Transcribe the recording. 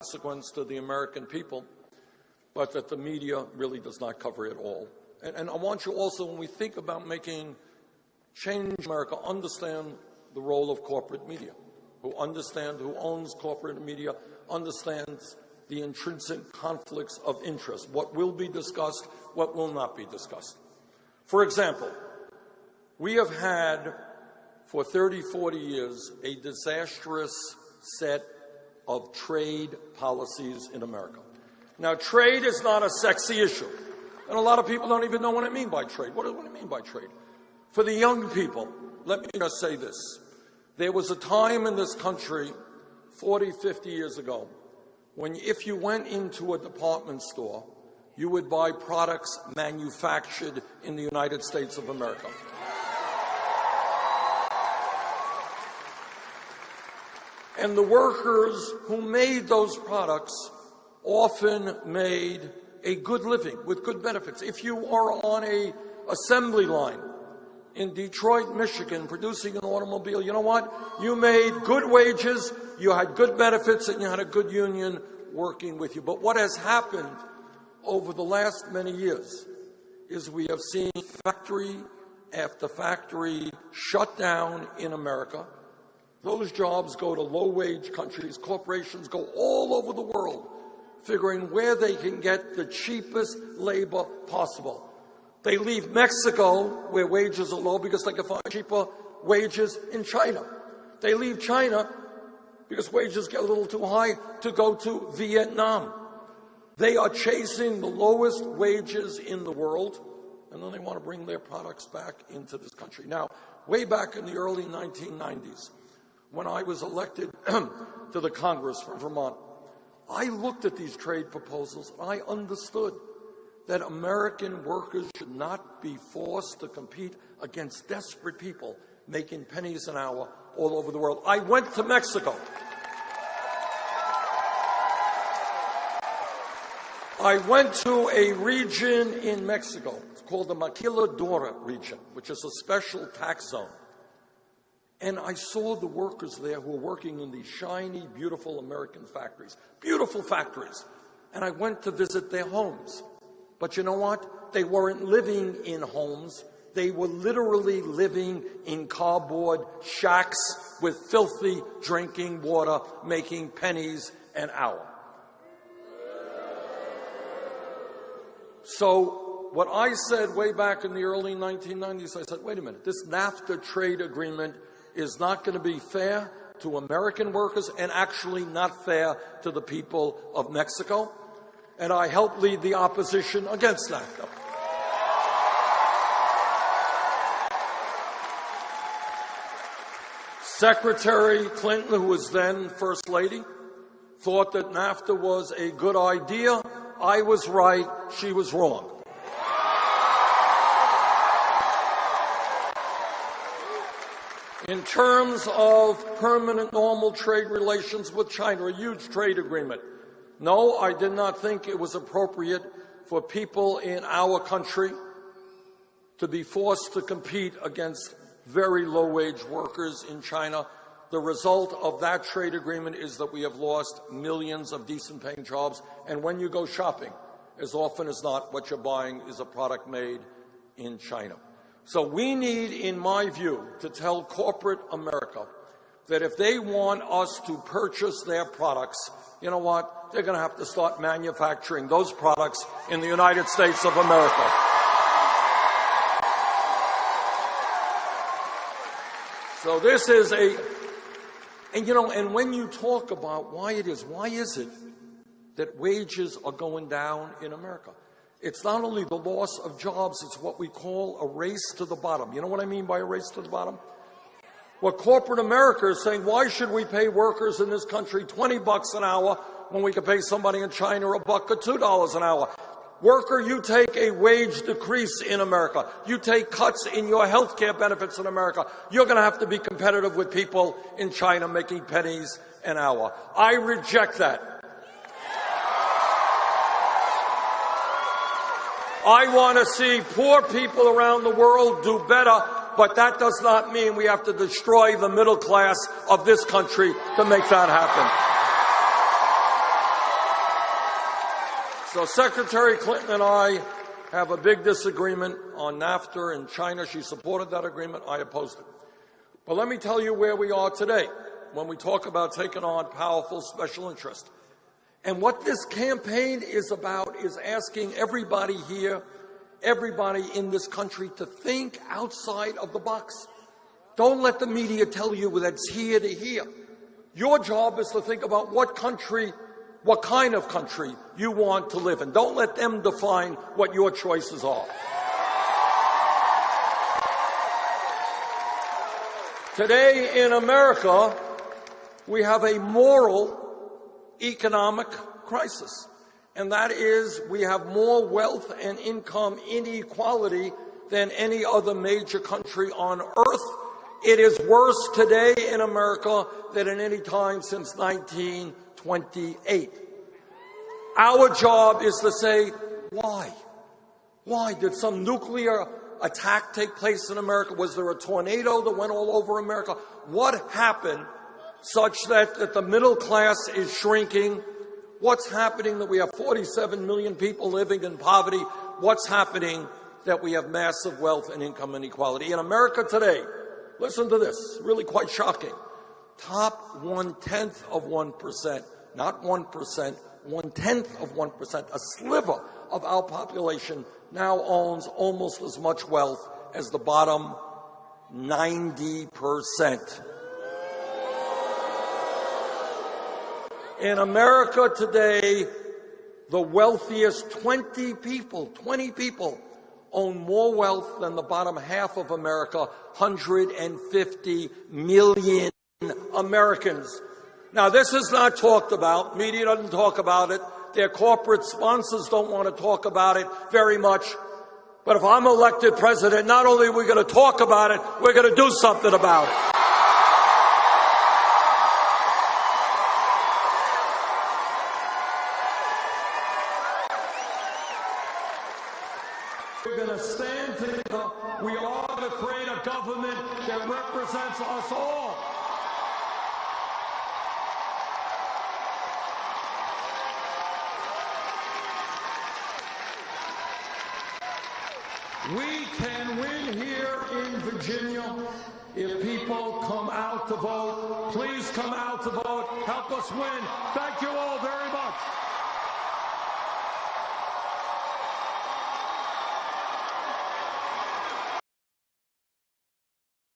consequence to the American people, but that the media really does not cover it all. And I want you also, when we think about making change in America, understand the role of corporate media, who owns corporate media, understands the intrinsic conflicts of interest, what will be discussed, what will not be discussed. For example, we have had for 30, 40 years a disastrous set of trade policies in America. Now, trade is not a sexy issue, and a lot of people don't even know what I mean by trade. What do I mean by trade? For the young people, let me just say this. There was a time in this country 40, 50 years ago when if you went into a department store, you would buy products manufactured in the United States of America. And the workers who made those products often made a good living with good benefits. If you are on an assembly line in Detroit, Michigan, producing an automobile, you know what? You made good wages, you had good benefits, and you had a good union working with you. But what has happened over the last many years is we have seen factory after factory shut down in America. Those jobs go to low-wage countries. Corporations go all over the world figuring where they can get the cheapest labor possible. They leave Mexico, where wages are low, because they can find cheaper wages in China. They leave China because wages get a little too high to go to Vietnam. They are chasing the lowest wages in the world, and then they want to bring their products back into this country. Now, way back in the early 1990s, when I was elected to the Congress from Vermont, I looked at these trade proposals and I understood that American workers should not be forced to compete against desperate people making pennies an hour all over the world. I went to Mexico. I went to a region in Mexico. It's called the Maquiladora region, which is a special tax zone. And I saw the workers there who were working in these shiny, beautiful American factories. Beautiful factories. And I went to visit their homes. But you know what? They weren't living in homes. They were literally living in cardboard shacks with filthy drinking water, making pennies an hour. So what I said way back in the early 1990s, I said, wait a minute, this NAFTA trade agreement is not going to be fair to American workers and actually not fair to the people of Mexico. And I helped lead the opposition against NAFTA. Secretary Clinton, who was then First Lady, thought that NAFTA was a good idea. I was right, she was wrong. In terms of permanent normal trade relations with China, a huge trade agreement. No, I did not think it was appropriate for people in our country to be forced to compete against very low-wage workers in China. The result of that trade agreement is that we have lost millions of decent-paying jobs. And when you go shopping, as often as not, what you're buying is a product made in China. So we need, in my view, to tell corporate America that if they want us to purchase their products, you know what? They're going to have to start manufacturing those products in the United States of America. So this is and when you talk about why is it that wages are going down in America? It's not only the loss of jobs, it's what we call a race to the bottom. You know what I mean by a race to the bottom? Well, corporate America is saying, why should we pay workers in this country $20 an hour when we could pay somebody in China $1 or $2 an hour? Worker, you take a wage decrease in America. You take cuts in your health care benefits in America. You're going to have to be competitive with people in China making pennies an hour. I reject that. I want to see poor people around the world do better, but that does not mean we have to destroy the middle class of this country to make that happen. So Secretary Clinton and I have a big disagreement on NAFTA and China. She supported that agreement. I opposed it. But let me tell you where we are today when we talk about taking on powerful special interests. And what this campaign is about is asking everybody here, everybody in this country, to think outside of the box. Don't let the media tell you that it's here to here. Your job is to think about what kind of country you want to live in. Don't let them define what your choices are. Today in America, we have a moral economic crisis, and that is we have more wealth and income inequality than any other major country on earth. It is worse today in America than at any time since 1928. Our job is to say, why? Why? Did some nuclear attack take place in America? Was there a tornado that went all over America? What happened such that the middle class is shrinking? What's happening that we have 47 million people living in poverty? What's happening that we have massive wealth and income inequality? In America today, listen to this, really quite shocking. Top 1/10%, not 1%, 1/10 of 1%, a sliver of our population now owns almost as much wealth as the bottom 90%. In America today, the wealthiest 20 people own more wealth than the bottom half of America, 150 million Americans. Now, this is not talked about. Media doesn't talk about it. Their corporate sponsors don't want to talk about it very much. But if I'm elected president, not only are we going to talk about it, we're going to do something about it. We're going to stand together. We are going to create a government that represents us all. We can win here in Virginia if people come out to vote. Please come out to vote. Help us win. Thank you all very much.